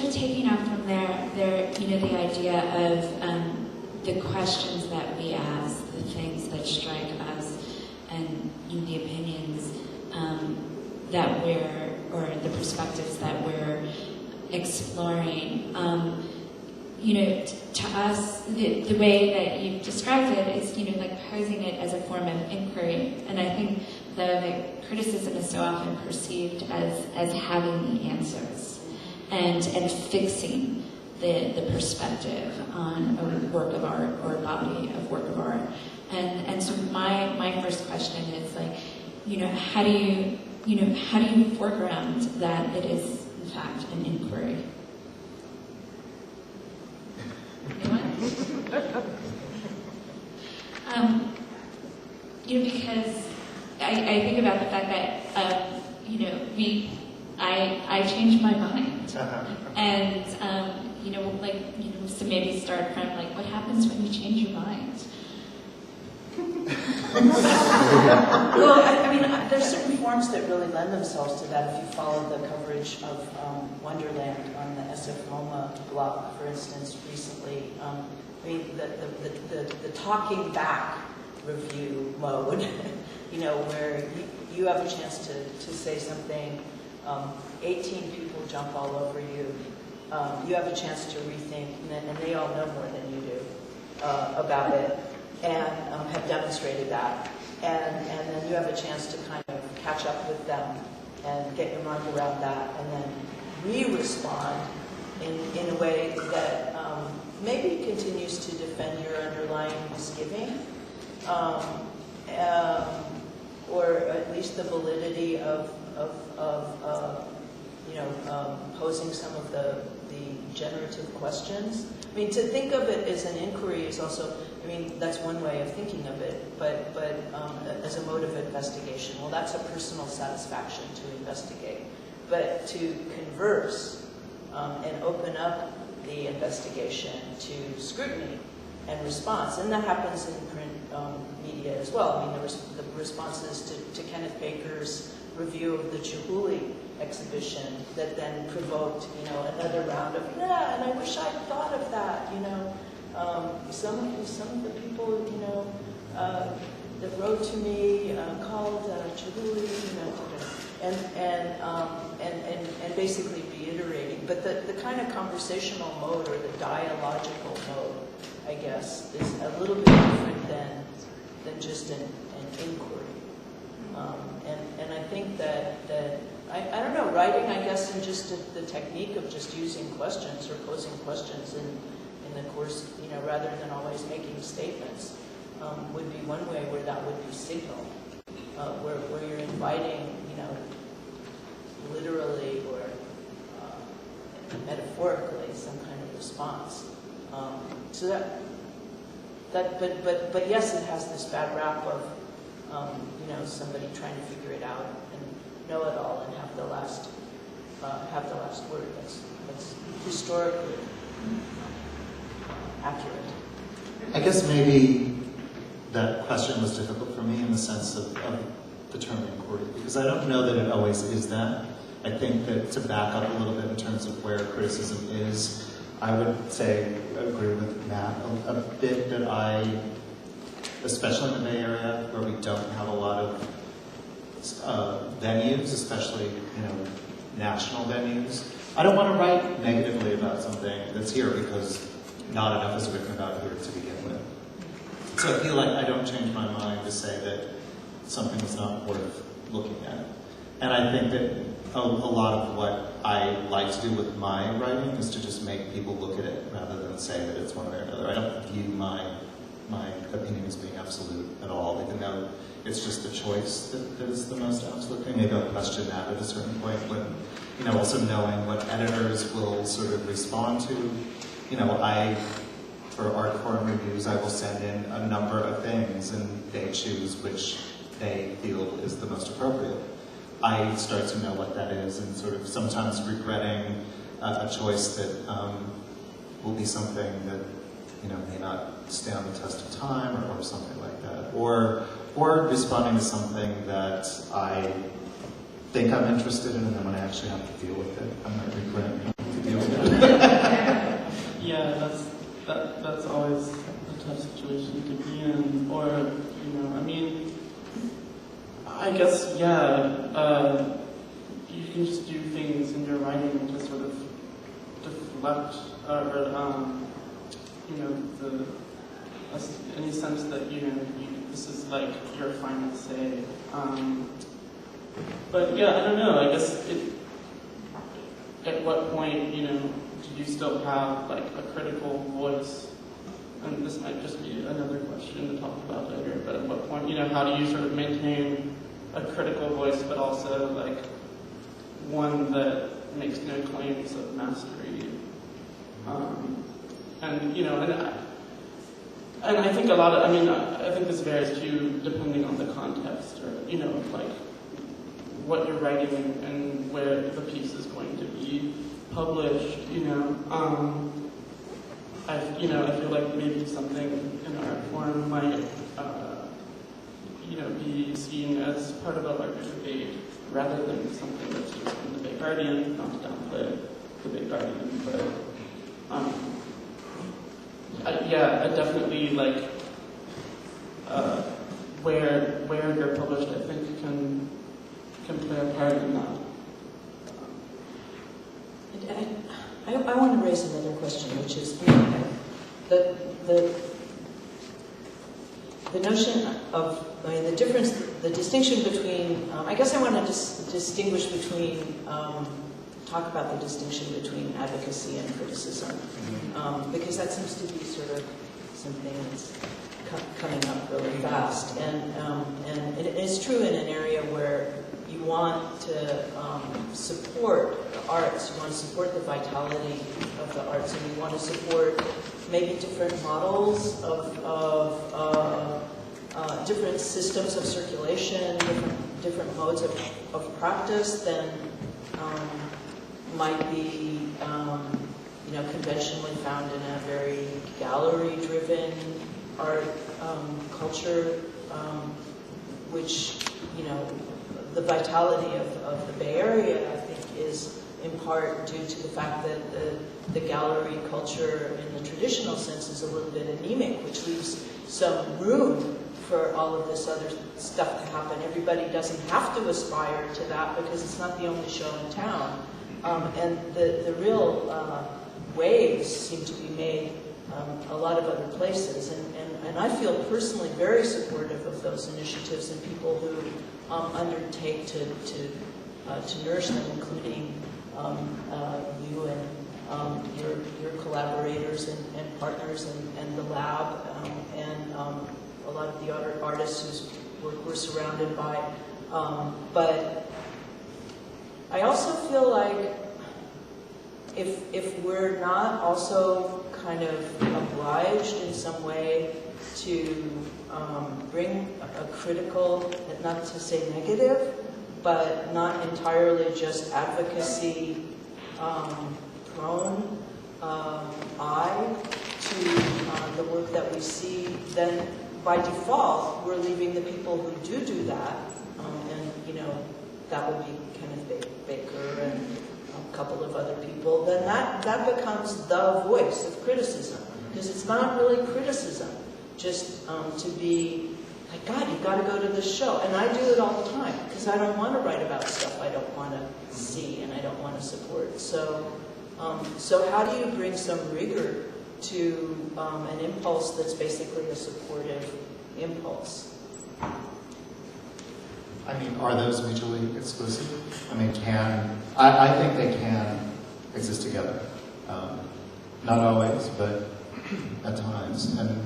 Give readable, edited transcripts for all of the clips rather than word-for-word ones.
of taking off from there, the idea of the questions that we ask, the things that strike us, and the opinions that or the perspectives that we're exploring. To us, the way that you've described it is, like posing it as a form of inquiry. And I think, though, that criticism is so often perceived as having the answers and fixing the perspective on a work of art or a body of work of art. And so my first question is, like, how do you foreground that it is in fact an inquiry? Anyone? Because I think about the fact that I changed my mind, and so maybe start from like, what happens when you change your mind? Well, I mean, there's certain forms that really lend themselves to that. If you follow the coverage of Wonderland on the SF MoMA blog, for instance, recently, I mean, the talking back review mode, where you have a chance to say something, 18 people jump all over you, you have a chance to rethink, and they all know more than you do about it, and have demonstrated that. And then you have a chance to kind of catch up with them and get your mind around that, and then re-respond in a way that maybe continues to defend your underlying misgiving, or at least the validity of posing some of the generative questions. I mean, to think of it as an inquiry is also, I mean, that's one way of thinking of it, but as a mode of investigation. Well, that's a personal satisfaction to investigate. But to converse and open up the investigation to scrutiny and response, and that happens in print media as well. I mean, the responses to Kenneth Baker's review of the Chihuly exhibition that then provoked, another round of, and I wish I'd thought of that, some of the people, that wrote to me called Chihuly, and basically reiterating. But the kind of conversational mode or the dialogical mode, I guess, is a little bit different than just an inquiry. And I think that I don't know, writing, I guess, and just the technique of just using questions or posing questions in the course, rather than always making statements, would be one way where that would be signaled, where you're inviting, literally or metaphorically some kind of response. So but yes, it has this bad rap of, somebody trying to figure it out and know it all and have the last word. That's historically accurate. I guess maybe that question was difficult for me in the sense of the term inquiry, because I don't know that it always is that. I think that to back up a little bit in terms of where criticism is, I would say, agree with Matt, a bit that especially in the Bay Area, where we don't have a lot of venues, especially, national venues. I don't want to write negatively about something that's here because not enough is written about here to begin with. So I feel like I don't change my mind to say that something is not worth looking at. And I think that a lot of what I like to do with my writing is to just make people look at it rather than say that it's one way or another. I don't view my opinion as being absolute at all, even though it's just a choice that is the most absolute thing. Maybe I'll question that at a certain point when, also knowing what editors will sort of respond to. For art forum reviews, I will send in a number of things and they choose which they feel is the most appropriate. I start to know what that is and sort of sometimes regretting a choice that will be something that may not stand the test of time or something like that. Or responding to something that I think I'm interested in, and then when I actually have to deal with it, I'm not regretting having to deal with it. yeah, that's always a tough situation to be in. Or, I mean, I guess, you can just do things in your writing to sort of deflect, any sense that, this is like your final say. But yeah, I don't know, I guess at what point, do you still have like a critical voice? And this might just be another question to talk about later, but at what point, how do you sort of maintain a critical voice, but also like one that makes no claims of mastery? And I think I think this varies too, depending on the context, or, like what you're writing and where the piece is going to be published, I feel like maybe something in art form might, be seen as part of a larger debate rather than something that's just in the Bay Guardian, not to downplay the Bay Guardian, but I definitely like where you're published, I think can play a part in that. I want to raise another question, which is the notion of the difference, the distinction between. I guess I want to distinguish between. Talk about the distinction between advocacy and criticism, because that seems to be sort of something that's coming up really fast, and it is true in an area where you want to support the arts, you want to support the vitality of the arts, and you want to support maybe different models of different systems of circulation, different modes of practice than might be conventionally found in a very gallery-driven art culture, which the vitality of the Bay Area, I think, is in part due to the fact that the gallery culture in the traditional sense is a little bit anemic, which leaves some room for all of this other stuff to happen. Everybody doesn't have to aspire to that because it's not the only show in town. And the real waves seem to be made a lot of other places. And I feel personally very supportive of those initiatives and people who undertake to nurse them, including you and your collaborators and partners and the lab and a lot of the other artists whose work we're surrounded by. But I also feel like if we're not also kind of obliged in some way to bring a critical, not to say negative, but not entirely just advocacy prone eye to the work that we see, then by default we're leaving the people who do that, and that would be Kenneth Baker and a couple of other people, then that becomes the voice of criticism, because it's not really criticism just to be like, God, you've got to go to this show. And I do it all the time because I don't want to write about stuff I don't want to see and I don't want to support. So how do you bring some rigor to an impulse that's basically a supportive impulse? I mean, are those mutually exclusive? I mean, I think they can exist together. Not always, but at times. And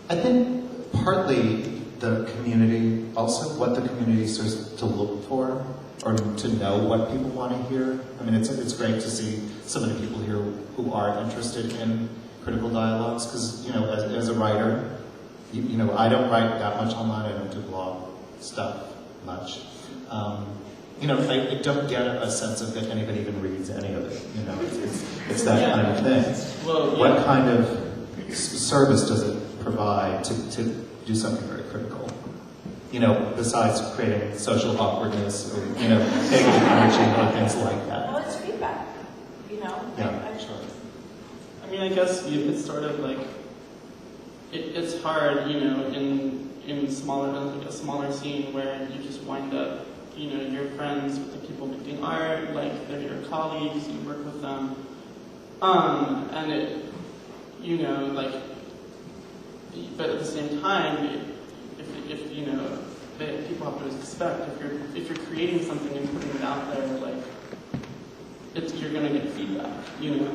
I think partly the community, also what the community starts to look for, or to know what people want to hear. I mean, it's great to see so many people here who are interested in critical dialogues, because, as a writer, I don't write that much online, I don't do blog stuff much. I don't get a sense of that anybody even reads any of it. It's that kind of thing. Well, yeah. What kind of service does it provide to do something very critical? Besides creating social awkwardness or, negative energy or things like that. Well, it's feedback, Yeah, sure. I mean, I guess it's sort of like, it's hard, you know, in smaller, like a smaller scene where you just wind up, you know, you're friends with the people making art, like they're your colleagues, you work with them. And it, you know, like, but at the same time, if you know, people have to expect if you're creating something and putting it out there, like, you're gonna get feedback, you know.